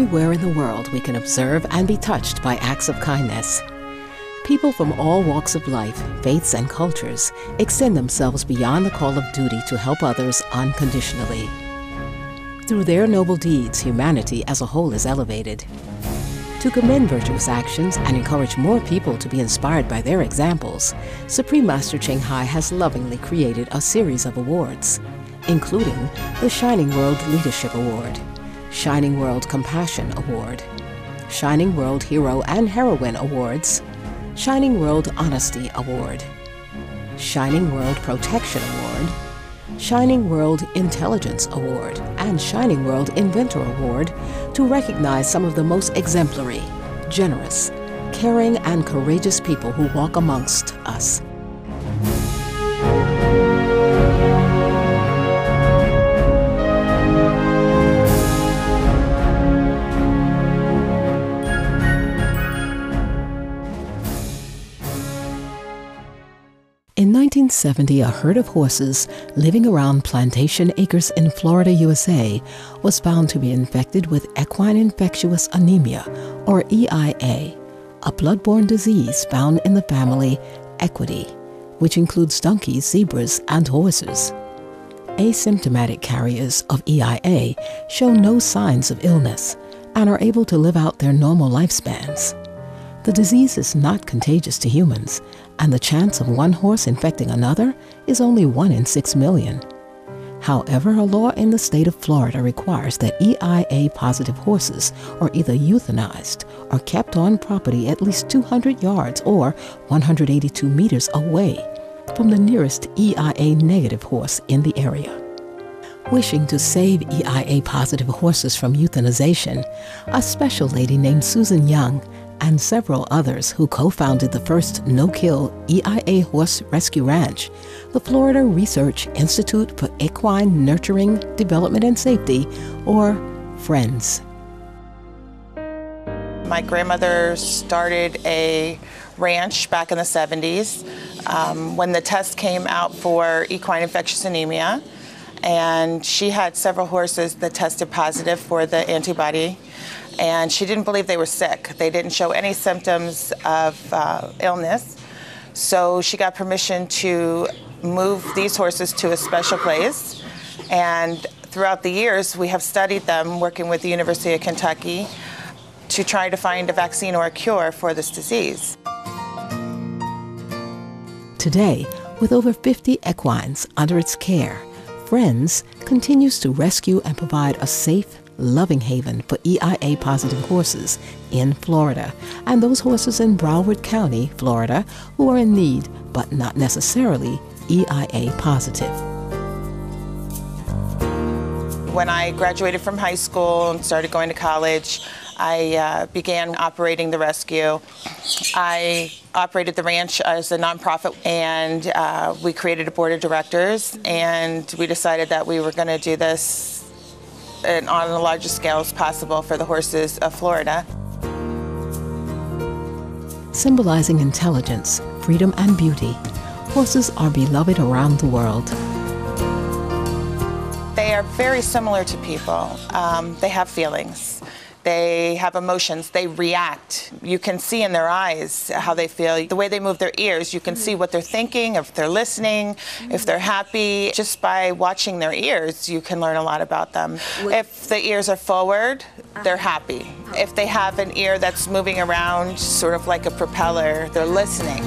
Everywhere in the world we can observe and be touched by acts of kindness. People from all walks of life, faiths, and cultures extend themselves beyond the call of duty to help others unconditionally. Through their noble deeds, humanity as a whole is elevated. To commend virtuous actions and encourage more people to be inspired by their examples, Supreme Master Ching Hai has lovingly created a series of awards, including the Shining World Leadership Award, Shining World Compassion Award, Shining World Hero and Heroine Awards, Shining World Honesty Award, Shining World Protection Award, Shining World Intelligence Award, and Shining World Inventor Award to recognize some of the most exemplary, generous, caring, and courageous people who walk amongst us. In 1970, a herd of horses living around plantation acres in Florida, USA, was found to be infected with equine infectious anemia, or EIA, a blood-borne disease found in the family Equidae, which includes donkeys, zebras, and horses. Asymptomatic carriers of EIA show no signs of illness and are able to live out their normal lifespans. The disease is not contagious to humans, and the chance of one horse infecting another is only 1 in 6 million. However, a law in the state of Florida requires that EIA-positive horses are either euthanized or kept on property at least 200 yards or 182 meters away from the nearest EIA-negative horse in the area. Wishing to save EIA-positive horses from euthanization, a special lady named Susan Young and several others who co-founded the first no-kill EIA horse rescue ranch, the Florida Research Institute for Equine Nurturing, Development, and Safety, or FRIENDS. My grandmother started a ranch back in the 70s when the test came out for equine infectious anemia, and she had several horses that tested positive for the antibody. And she didn't believe they were sick. They didn't show any symptoms of illness. So she got permission to move these horses to a special place. And throughout the years, we have studied them, working with the University of Kentucky, to try to find a vaccine or a cure for this disease. Today, with over 50 equines under its care, FRIENDS continues to rescue and provide a safe, loving haven for EIA-positive horses in Florida and those horses in Broward County, Florida, who are in need but not necessarily EIA-positive. When I graduated from high school and started going to college, I began operating the rescue. I operated the ranch as a nonprofit, and we created a board of directors, and we decided that we were going to do this on the largest scale as possible for the horses of Florida. Symbolizing intelligence, freedom, and beauty, horses are beloved around the world. They are very similar to people. They have feelings. They have emotions. They react. You can see in their eyes how they feel. The way they move their ears, you can see what they're thinking, if they're listening, if they're happy. Just by watching their ears, you can learn a lot about them. If the ears are forward, they're happy. If they have an ear that's moving around, sort of like a propeller, they're listening.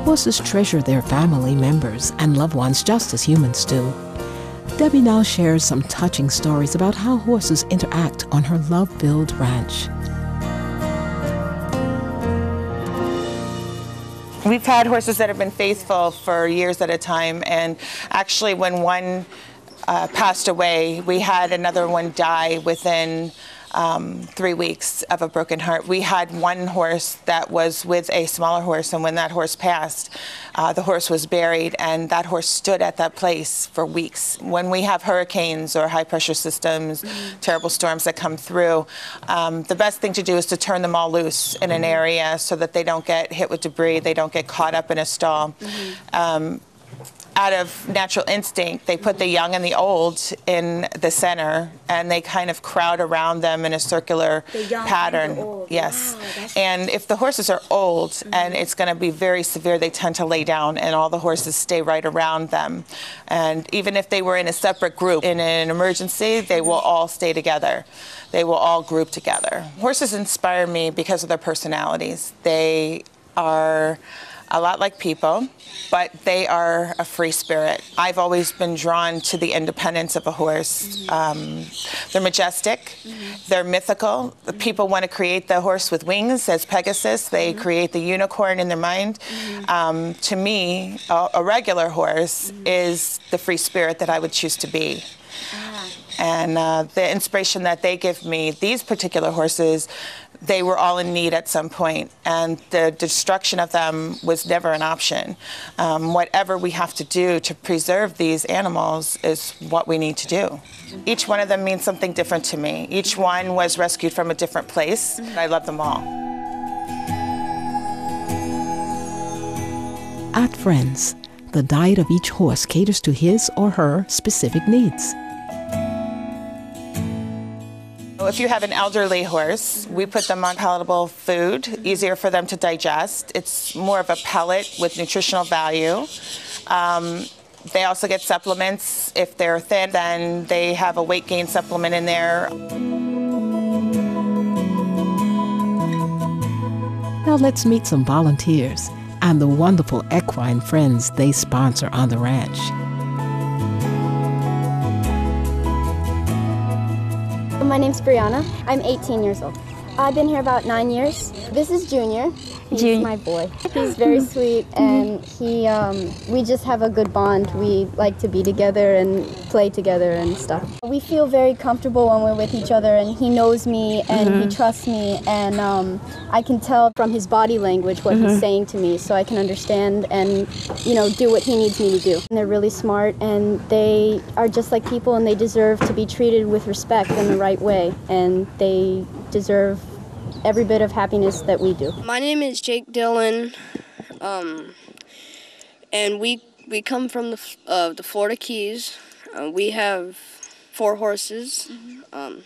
Horses treasure their family members and loved ones just as humans do. Debbie now shares some touching stories about how horses interact on her love-filled ranch. We've had horses that have been faithful for years at a time, and actually when one passed away, we had another one die within 3 weeks of a broken heart. We had one horse that was with a smaller horse, and when that horse passed, the horse was buried, and that horse stood at that place for weeks. When we have hurricanes or high pressure systems, terrible storms that come through, the best thing to do is to turn them all loose in an area so that they don't get hit with debris, they don't get caught up in a stall. out of natural instinct, they put the young and the old in the center, and they kind of crowd around them in a circular pattern. And the old. Yes. Wow, and if the horses are old and it's going to be very severe, they tend to lay down, and all the horses stay right around them. And even if they were in a separate group in an emergency, they will all stay together. They will all group together. Horses inspire me because of their personalities. They are a lot like people, but they are a free spirit. I've always been drawn to the independence of a horse. They're majestic, they're mythical. People want to create the horse with wings as Pegasus. They create the unicorn in their mind. To me, a regular horse is the free spirit that I would choose to be. And the inspiration that they give me, these particular horses, they were all in need at some point, and the destruction of them was never an option. Whatever we have to do to preserve these animals is what we need to do. Each one of them means something different to me. Each one was rescued from a different place. I love them all. At Friends, the diet of each horse caters to his or her specific needs. If you have an elderly horse, we put them on palatable food, easier for them to digest. It's more of a pellet with nutritional value. They also get supplements. If they're thin, then they have a weight gain supplement in there. Now let's meet some volunteers and the wonderful equine friends they sponsor on the ranch. My name's Brianna. I'm 18 years old. I've been here about 9 years. This is Junior. He's my boy. He's very sweet, and we just have a good bond. We like to be together and play together and stuff. We feel very comfortable when we're with each other, and he knows me and he trusts me, and I can tell from his body language what he's saying to me, so I can understand and, you know, do what he needs me to do. And they're really smart, and they are just like people, and they deserve to be treated with respect in the right way, and they deserve every bit of happiness that we do. My name is Jake Dillon, and we come from the Florida Keys. We have 4 horses. I'm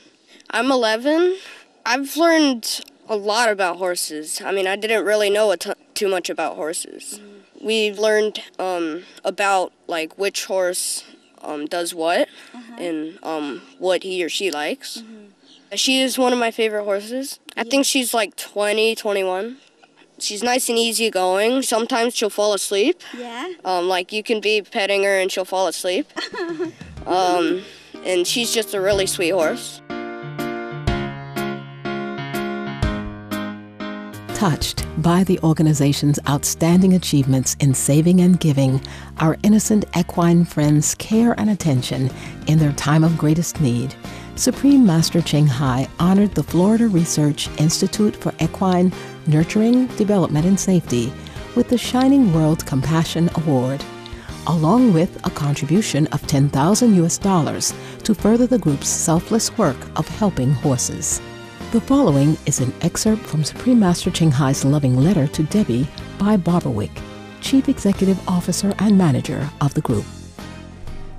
11. I've learned a lot about horses. I mean, I didn't really know too much about horses. We learned about like which horse does what and what he or she likes. She is one of my favorite horses. I think she's like 20, 21. She's nice and easygoing. Sometimes she'll fall asleep. Yeah? Like you can be petting her and she'll fall asleep. And she's just a really sweet horse. Touched by the organization's outstanding achievements in saving and giving our innocent equine friends care and attention in their time of greatest need, Supreme Master Ching Hai honored the Florida Research Institute for Equine Nurturing, Development, and Safety with the Shining World Compassion Award, along with a contribution of $10,000 to further the group's selfless work of helping horses. The following is an excerpt from Supreme Master Ching Hai's loving letter to Debbie by Barberwick, Chief Executive Officer and Manager of the group.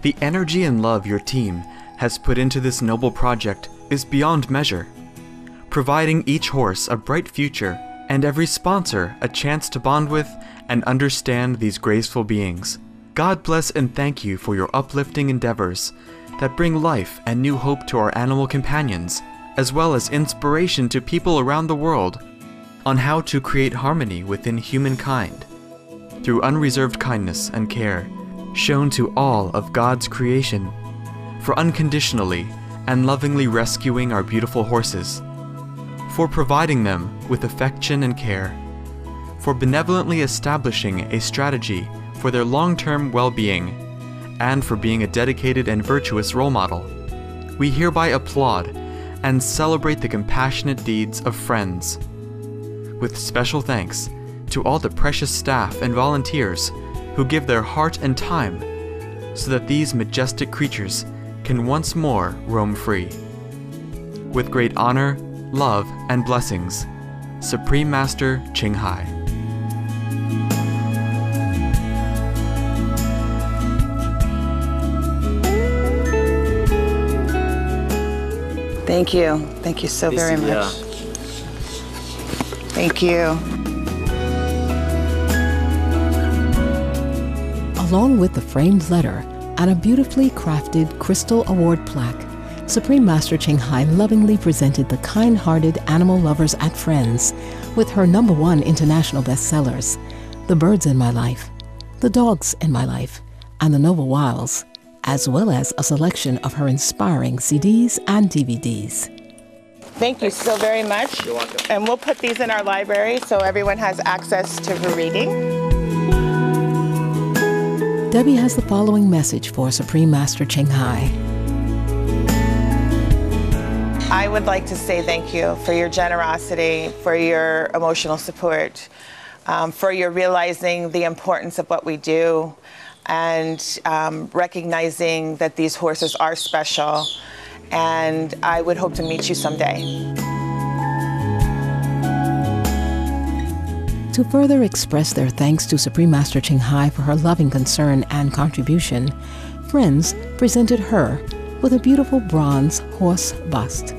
The energy and love your team has put into this noble project is beyond measure, providing each horse a bright future and every sponsor a chance to bond with and understand these graceful beings. God bless and thank you for your uplifting endeavors that bring life and new hope to our animal companions, as well as inspiration to people around the world on how to create harmony within humankind through unreserved kindness and care shown to all of God's creation, for unconditionally and lovingly rescuing our beautiful horses, for providing them with affection and care, for benevolently establishing a strategy for their long-term well-being, and for being a dedicated and virtuous role model. We hereby applaud and celebrate the compassionate deeds of friends. With special thanks to all the precious staff and volunteers who give their heart and time so that these majestic creatures can once more roam free. With great honor, love, and blessings, Supreme Master Ching Hai. Thank you. Thank you so very much. Yeah. Thank you. Along with the framed letter and a beautifully crafted crystal award plaque, Supreme Master Ching Hai lovingly presented the kind-hearted animal lovers at Friends with her #1 international bestsellers, The Birds in My Life, The Dogs in My Life, and The Noble Wilds, as well as a selection of her inspiring CDs and DVDs. Thank you so very much. You're welcome. And we'll put these in our library so everyone has access to the reading. Debbie has the following message for Supreme Master Ching Hai. I would like to say thank you for your generosity, for your emotional support, for your realizing the importance of what we do, and recognizing that these horses are special. And I would hope to meet you someday. To further express their thanks to Supreme Master Ching Hai for her loving concern and contribution, Friends presented her with a beautiful bronze horse bust,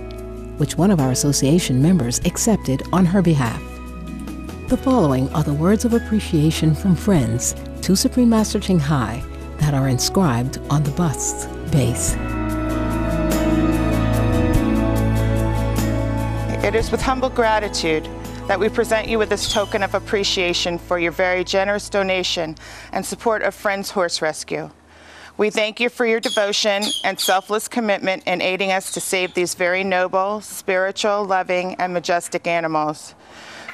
which one of our association members accepted on her behalf. The following are the words of appreciation from Friends to Supreme Master Ching Hai that are inscribed on the bust's base. It is with humble gratitude that we present you with this token of appreciation for your very generous donation and support of Friends Horse Rescue. We thank you for your devotion and selfless commitment in aiding us to save these very noble, spiritual, loving, and majestic animals.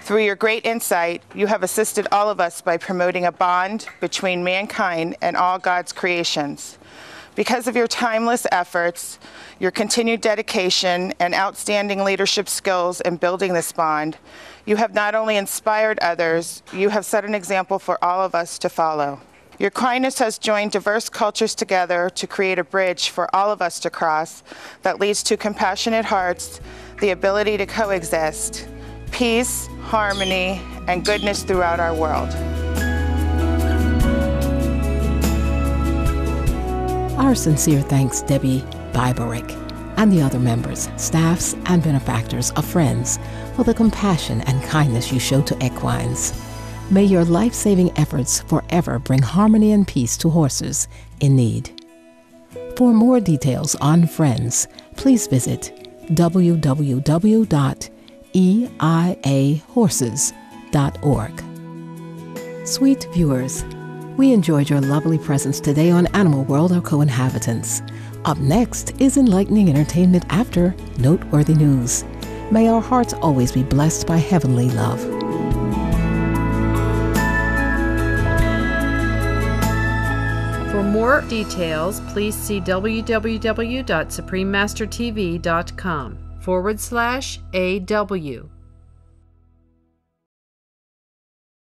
Through your great insight, you have assisted all of us by promoting a bond between mankind and all God's creations. Because of your timeless efforts, your continued dedication, and outstanding leadership skills in building this bond, you have not only inspired others, you have set an example for all of us to follow. Your kindness has joined diverse cultures together to create a bridge for all of us to cross that leads to compassionate hearts, the ability to coexist, peace, harmony, and goodness throughout our world. Our sincere thanks, Debbie Byberick, and the other members, staffs, and benefactors of Friends for the compassion and kindness you show to equines. May your life-saving efforts forever bring harmony and peace to horses in need. For more details on Friends, please visit www.eiahorses.org. Sweet viewers, we enjoyed your lovely presence today on Animal World, our co-inhabitants. Up next is enlightening entertainment after noteworthy news. May our hearts always be blessed by heavenly love. For more details, please see www.suprememastertv.com/AW.